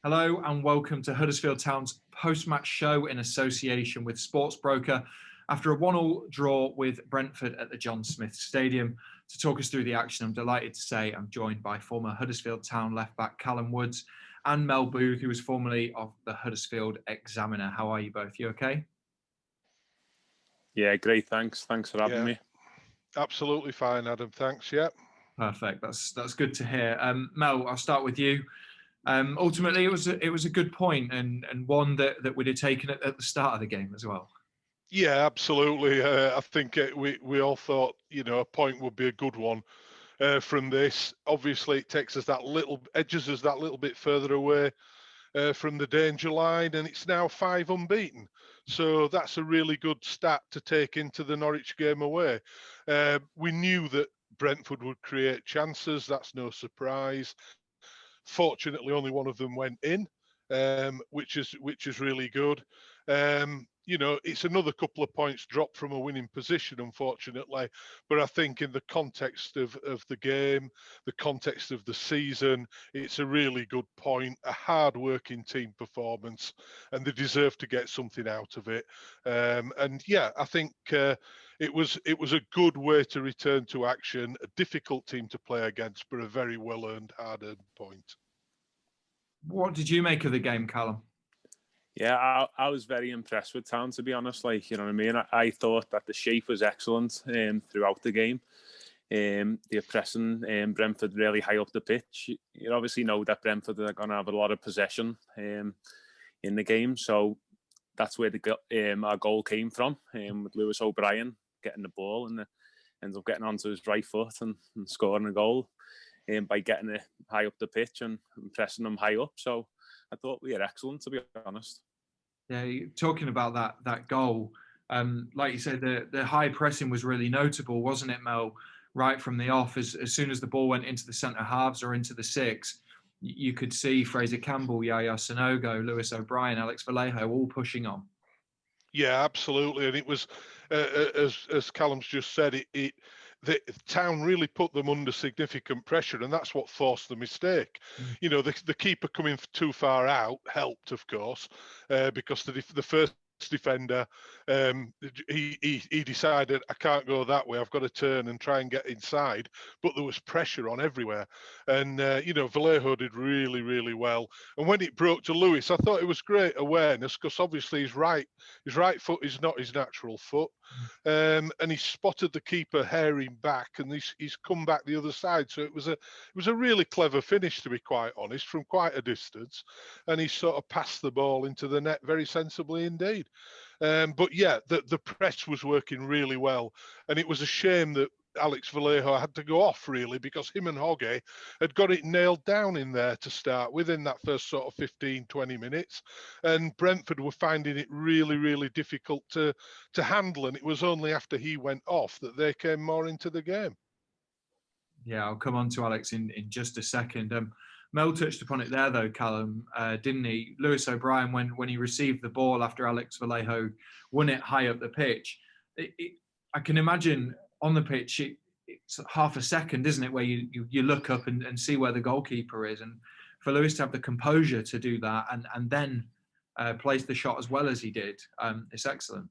Hello and welcome to Huddersfield Town's post-match show in association with Sportsbroker. After a 1-1 draw with Brentford at the John Smith Stadium, to talk us through the action, I'm delighted to say I'm joined by former Huddersfield Town left-back Calum Woods and Mel Booth, who was formerly of the Huddersfield Examiner. How are you both? You okay? Yeah, great. Thanks for having me. Absolutely fine, Adam. Thanks. Yeah. Perfect. That's good to hear. Mel, I'll start with you. Ultimately, it was a good point and one that we'd have taken at the start of the game as well. Yeah, absolutely. I think we all thought a point would be a good one from this. Obviously, it takes us edges us that little bit further away from the danger line, and it's now 5 unbeaten. So that's a really good stat to take into the Norwich game away. We knew that Brentford would create chances. That's no surprise. Fortunately, only one of them went in, which is really good. It's another couple of points dropped from a winning position, unfortunately. But I think in the context of the game, the context of the season, it's a really good point, a hard-working team performance, and they deserve to get something out of it. I think it was a good way to return to action, a difficult team to play against, but a very well-earned, hard-earned point. What did you make of the game, Callum? Yeah, I was very impressed with Town, to be honest. You know what I mean? I thought that the shape was excellent throughout the game. They're pressing Brentford really high up the pitch. You obviously know that Brentford are going to have a lot of possession in the game. So that's where our goal came from, with Lewis O'Brien getting the ball and ends up getting onto his right foot and scoring a goal by getting it high up the pitch and pressing them high up. So I thought we were excellent, to be honest. Yeah, talking about that goal, like you said, the high pressing was really notable, wasn't it, Mel? Right from the off, as soon as the ball went into the centre halves or into the six, you could see Fraser Campbell, Yaya Sanogo, Lewis O'Brien, Alex Vallejo all pushing on. Yeah, absolutely, and it was as Callum's just said, the Town really put them under significant pressure, and that's what forced the mistake. The keeper coming too far out helped, of course, because the first defender, he decided, I can't go that way, I've got to turn and try and get inside, but there was pressure on everywhere, and Vallejo did really, really well. And when it broke to Lewis, I thought it was great awareness, because obviously his right foot is not his natural foot, and he spotted the keeper herring back, and he's come back the other side. So it was a really clever finish, to be quite honest, from quite a distance, and he sort of passed the ball into the net very sensibly indeed. But yeah, the press was working really well, and it was a shame that Alex Vallejo had to go off, really, because him and Hogge had got it nailed down in there to start with in that first sort of 15-20 minutes, and Brentford were finding it really, really difficult to handle, and it was only after he went off that they came more into the game. Yeah, I'll come on to Alex in just a second. Mel touched upon it there, though, Callum, didn't he? Lewis O'Brien, when he received the ball after Alex Vallejo won it high up the pitch, I can imagine on the pitch, it's half a second, isn't it, where you look up and see where the goalkeeper is. And for Lewis to have the composure to do that and then place the shot as well as he did, it's excellent.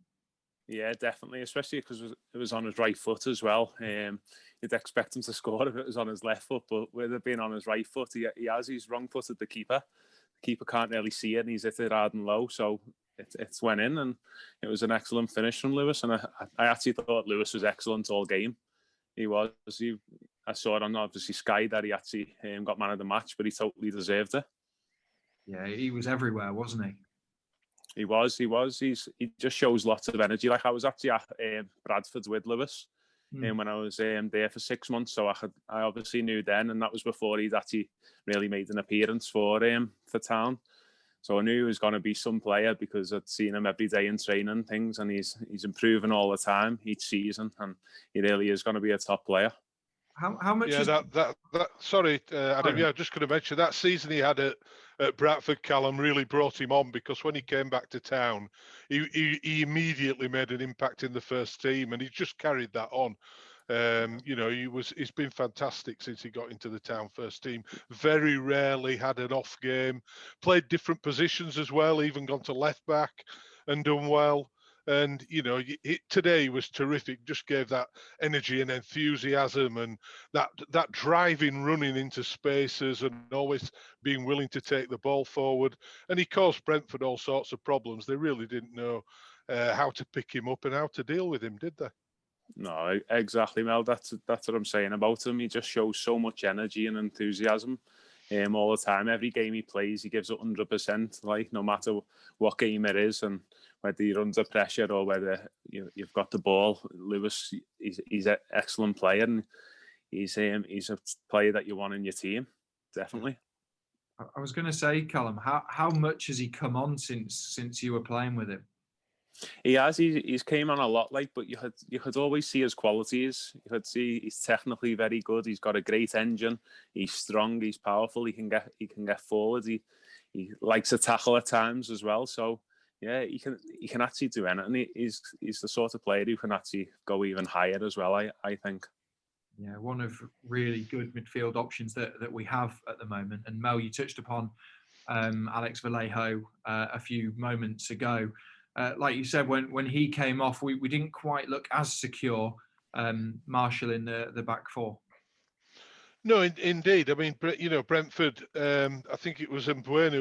Yeah, definitely, especially because it was on his right foot as well. You'd expect him to score if it was on his left foot, but with it being on his right foot, he's wrong-footed the keeper. The keeper can't really see it, and he's hit it hard and low, so it's went in, and it was an excellent finish from Lewis. And I actually thought Lewis was excellent all game. He was. I saw it on obviously Sky that he actually got man of the match, but he totally deserved it. Yeah, he was everywhere, wasn't he? He was. He just shows lots of energy. Like I was actually at Bradford with Lewis, when I was there for 6 months. So I obviously knew then, and that was before he'd actually really made an appearance for Town. So I knew he was going to be some player because I'd seen him every day in training and things, and he's improving all the time each season, and he really is going to be a top player. How much? Yeah, sorry, Adam. Yeah, just going to mention that season he had at Bradford, Callum really brought him on, because when he came back to Town, he immediately made an impact in the first team, and he just carried that on. You know, he's been fantastic since he got into the Town first team. Very rarely had an off game. Played different positions as well, even gone to left back and done well. And, you know, today was terrific. Just gave that energy and enthusiasm and that driving, running into spaces and always being willing to take the ball forward. And he caused Brentford all sorts of problems. They really didn't know how to pick him up and how to deal with him, did they? No, exactly, Mel. That's what I'm saying about him. He just shows so much energy and enthusiasm all the time. Every game he plays, he gives it 100%, like, no matter what game it is, and whether you're under pressure or whether you've got the ball. Lewis, he's an excellent player, and he's a player that you want in your team, definitely. I was going to say, Callum, how much has he come on since you were playing with him? He has. He's came on a lot, like, but you could always see his qualities. You could see he's technically very good. He's got a great engine. He's strong. He's powerful. He can get forward. He likes to tackle at times as well. So yeah, he can actually do anything. He's the sort of player who can actually go even higher as well, I think. Yeah, one of really good midfield options that we have at the moment. And Mel, you touched upon Alex Vallejo a few moments ago. Like you said, when he came off, we didn't quite look as secure, Marshall in the back four. No, indeed. I mean, you know, Brentford. I think it was Mbuenu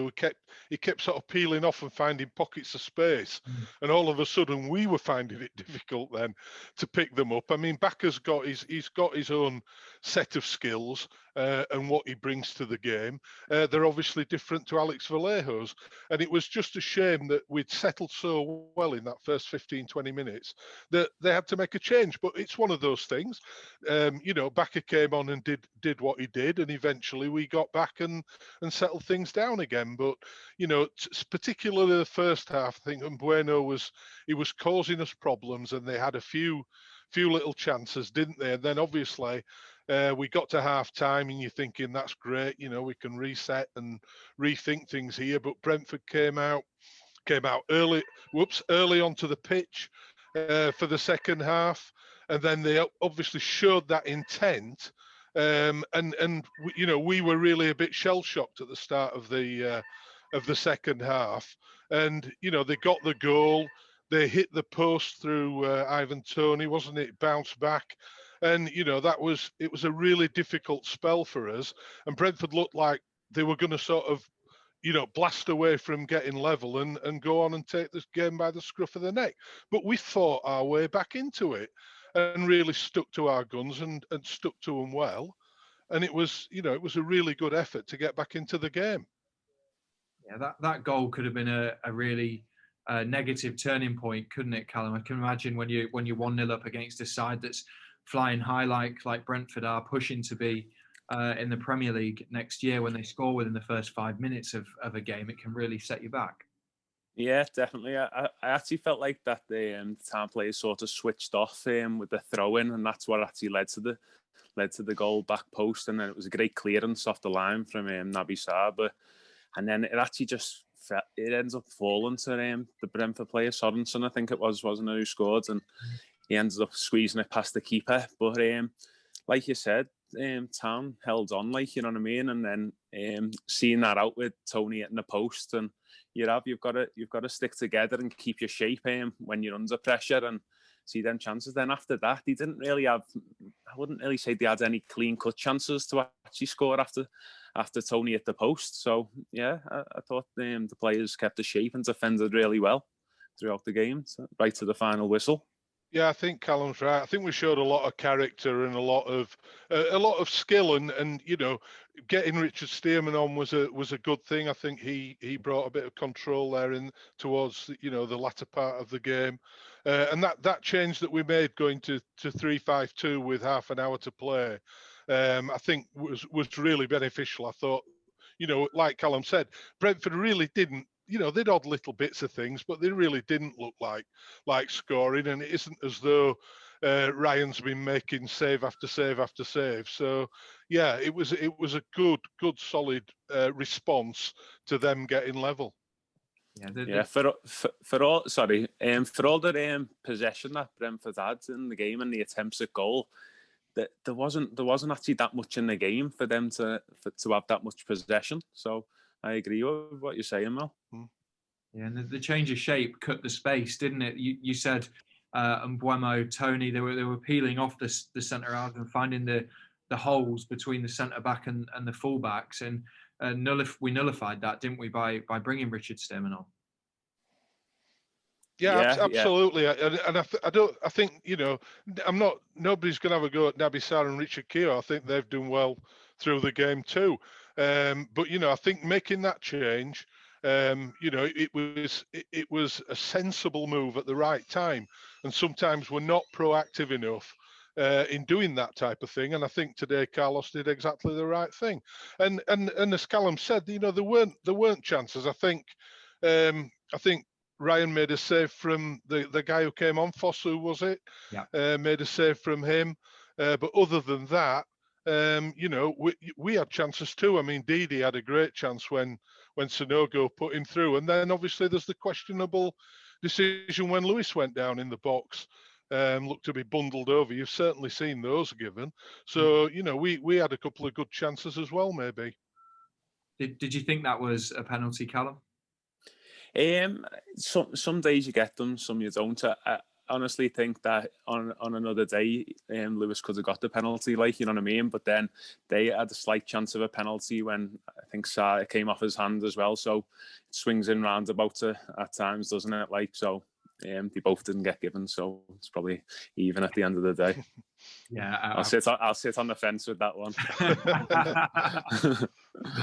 who kept sort of peeling off and finding pockets of space, and all of a sudden we were finding it difficult then to pick them up. I mean, Backer's got he's got his own set of skills and what he brings to the game. They're obviously different to Alex Vallejo's, and it was just a shame that we'd settled so well in that first 15-20 minutes that they had to make a change. But it's one of those things. You know, Backer came on and did what he did, and eventually we got back and settled things down again. But you know, particularly the first half, I think Mbuenu was causing us problems, and they had a few little chances, didn't they? And then obviously we got to half time, and you're thinking that's great, you know, we can reset and rethink things here. But Brentford came out early onto the pitch for the second half, and then they obviously showed that intent. And you know, we were really a bit shell shocked at the start of the second half, and you know, they got the goal, they hit the post through Ivan Toney, wasn't it? Bounced back, and you know, it was a really difficult spell for us, and Brentford looked like they were going to sort of, you know, blast away from getting level and go on and take this game by the scruff of the neck, but we fought our way back into it and really stuck to our guns and stuck to them well. And it was, you know, it was a really good effort to get back into the game. Yeah, that goal could have been a really negative turning point, couldn't it, Callum? I can imagine when you're 1-0 up against a side that's flying high like Brentford are, pushing to be in the Premier League next year, when they score within the first 5 minutes of a game, it can really set you back. Yeah, definitely. I actually felt like that the Town players sort of switched off with the throw-in, and that's what actually led to the goal, back post, and then it was a great clearance off the line from Naby Sarr, and then it actually just it ends up falling to the Brentford player, Sorensen, I think it was, wasn't it, who scored, and he ends up squeezing it past the keeper. But like you said, Town held on, like, you know what I mean, and then seeing that out with Toney hitting the post, and you've got to stick together and keep your shape when you're under pressure and see them chances. Then after that, they didn't really have, I wouldn't really say they had any clean cut chances to actually score after Toney hit the post. So yeah, I thought the players kept the shape and defended really well throughout the game, right to the final whistle. Yeah, I think Callum's right. I think we showed a lot of character and a lot of skill, and you know, getting Richard Stearman on was a good thing. I think he brought a bit of control there towards, you know, the latter part of the game, and that change that we made going to 3-5-2 with half an hour to play, I think was really beneficial. I thought, you know, like Callum said, Brentford really didn't. You know, they'd odd little bits of things, but they really didn't look like scoring. And it isn't as though Ryan's been making save after save after save. So yeah, it was a good solid response to them getting level. Yeah, for all the possession that Brentford had in the game and the attempts at goal, there wasn't actually that much in the game for them to have that much possession. So I agree with what you're saying, Mel. Yeah, and the change of shape cut the space, didn't it? You said Mbuemo, Tony, they were peeling off the centre half and finding the holes between the centre back and the full backs, and we nullified that, didn't we, by bringing Richard Stearman on? Yeah, absolutely. And I think, you know, nobody's going to have a go at Naby Sarr and Richard Keogh. I think they've done well through the game too. But, you know, I think making that change, you know, it was a sensible move at the right time. And sometimes we're not proactive enough in doing that type of thing. And I think today Carlos did exactly the right thing. And as Calum said, you know, there weren't chances. I think Ryan made a save from the guy who came on, Fosu, was it? Yeah. Made a save from him. But other than that, you know, we had chances too. I mean, Didi had a great chance when Sanogo put him through. And then obviously there's the questionable decision when Lewis went down in the box, looked to be bundled over. You've certainly seen those given. So, you know, we had a couple of good chances as well, maybe. Did you think that was a penalty, Callum? Some days you get them, some you don't. I honestly think that on another day, Lewis could have got the penalty, like, you know what I mean? But then they had a slight chance of a penalty when I think Sarr came off his hand as well. So it swings in roundabouts at times, doesn't it? Like, so they both didn't get given. So it's probably even at the end of the day. Yeah, I'll sit on the fence with that one.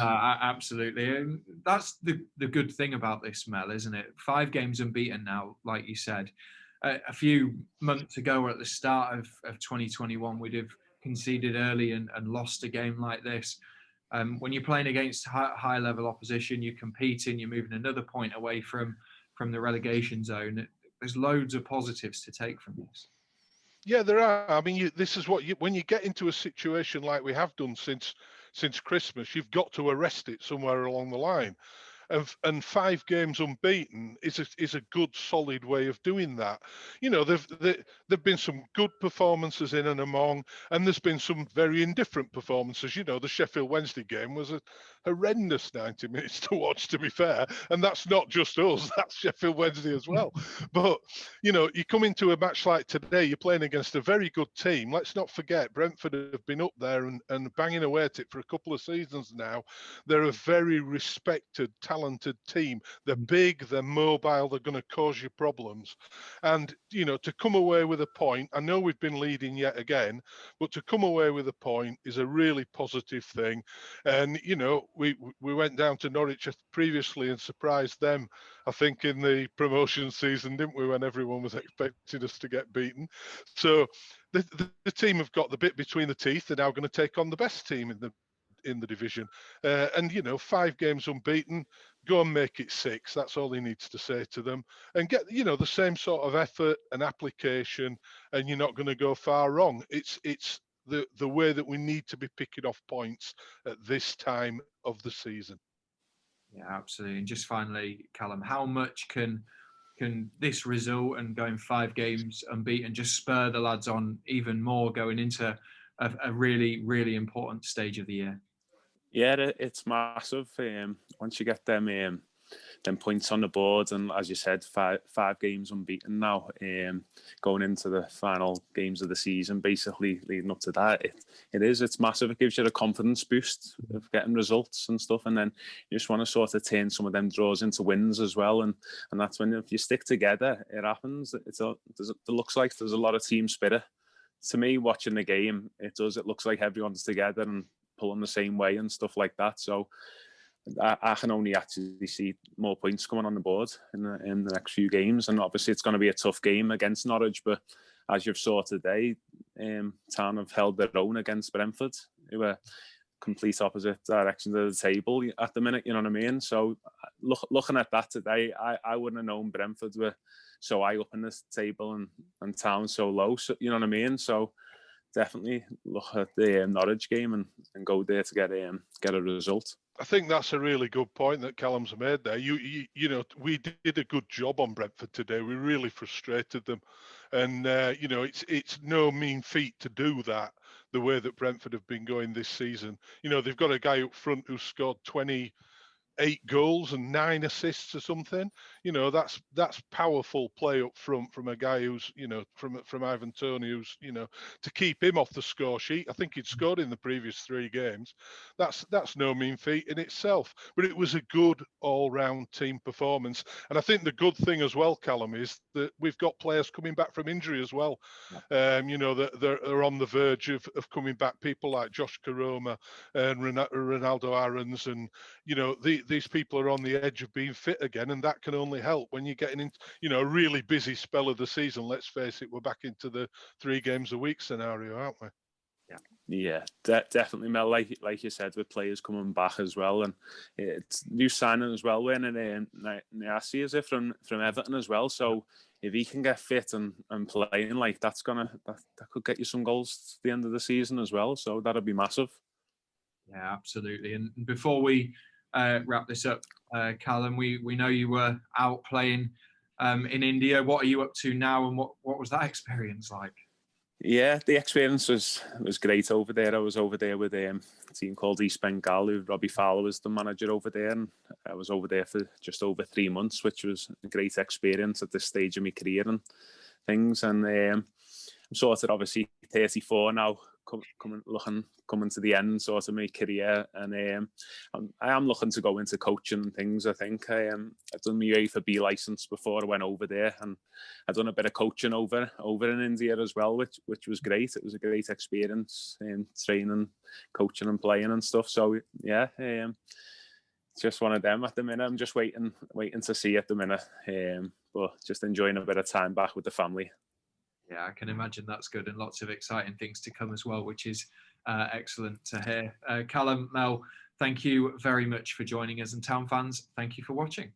Absolutely, and that's the good thing about this, Mel, isn't it? 5 games unbeaten now, like you said. A few months ago, or at the start of 2021, we'd have conceded early and lost a game like this. When you're playing against high level opposition, you're competing, you're moving another point away from the relegation zone. There's loads of positives to take from this. Yeah, there are. I mean, this is when you get into a situation like we have done since Christmas, you've got to arrest it somewhere along the line. And 5 games unbeaten is a good solid way of doing that. You know, there've been some good performances in and among, and there's been some very indifferent performances. You know, the Sheffield Wednesday game was a horrendous 90 minutes to watch, to be fair, and that's not just us, that's Sheffield Wednesday as well. But you know, you come into a match like today, you're playing against a very good team. Let's not forget, Brentford have been up there and banging away at it for a couple of seasons now. They're a very respected, talented team. They're big, they're mobile, they're going to cause you problems. And, you know, to come away with a point, I know we've been leading yet again, but to come away with a point is a really positive thing. And, you know, we went down to Norwich previously and surprised them, I think, in the promotion season, didn't we, when everyone was expecting us to get beaten. So the team have got the bit between the teeth. They're now going to take on the best team in the division, and you know, 5 games unbeaten, go and make it 6. That's all he needs to say to them, and get, you know, the same sort of effort and application, and you're not going to go far wrong. It's the way that we need to be picking off points at this time of the season. Yeah, absolutely. And just finally, Callum, how much can this result and going 5 games unbeaten just spur the lads on even more going into a really, really important stage of the year? Yeah, it's massive. Once you get them points on the board, and as you said, five games unbeaten now, going into the final games of the season, basically leading up to that, it's massive. It gives you the confidence boost of getting results and stuff, and then you just want to sort of turn some of them draws into wins as well, and that's when, if you stick together, it happens. It looks like there's a lot of team spirit. To me, watching the game, it looks like everyone's together and pulling the same way and stuff like that. So I can only actually see more points coming on the board in the next few games. And obviously it's going to be a tough game against Norwich, but as you've saw today, Town have held their own against Brentford, who were complete opposite directions of the table at the minute, you know what I mean? So looking at that today, I wouldn't have known Brentford were so high up in this table and Town so low, so, you know what I mean? So definitely look at the Norwich game and go there to get a result. I think that's a really good point that Callum's made there. You know, we did a good job on Brentford today. We really frustrated them, and you know, it's no mean feat to do that. the way that Brentford have been going this season. You know, they've got a guy up front who's scored 28 goals and 9 assists or something. You know, that's powerful play up front from a guy who's, you know, from Ivan Toney, who's, you know, to keep him off the score sheet. I think he'd scored in the previous 3 games. That's no mean feat in itself. But it was a good all-round team performance. And I think the good thing as well, Callum, is that we've got players coming back from injury as well. You know, that they're on the verge of coming back. People like Josh Karoma and Ronaldo Aarons, and, you know, these people are on the edge of being fit again, and that can only help when you're getting into, you know, a really busy spell of the season. Let's face it, we're back into the 3 games a week scenario, aren't we? Yeah, definitely, Mel. Like you said, with players coming back as well, and it's new signing as well. When Niasi is it from Everton as well. So if he can get fit and playing, like that could get you some goals at the end of the season as well. So that'd be massive. Yeah, absolutely. And before we wrap this up, Calum, we know you were out playing in India. What are you up to now, and what was that experience like? Yeah, the experience was great over there. I was over there with a team called East Bengal, who Robbie Fowler was the manager over there, and I was over there for just over 3 months, which was a great experience at this stage of my career and things. And I'm sort of obviously 34 now, coming to the end sort of my career, and I am looking to go into coaching and things. I think I've done my UEFA B license before I went over there, and I've done a bit of coaching over in India as well, which was great. It was a great experience, training, coaching and playing and stuff. So yeah, it's just one of them at the minute. I'm just waiting to see at the minute, but just enjoying a bit of time back with the family. Yeah, I can imagine that's good, and lots of exciting things to come as well, which is excellent to hear. Calum, Mel, thank you very much for joining us, and Town fans, thank you for watching.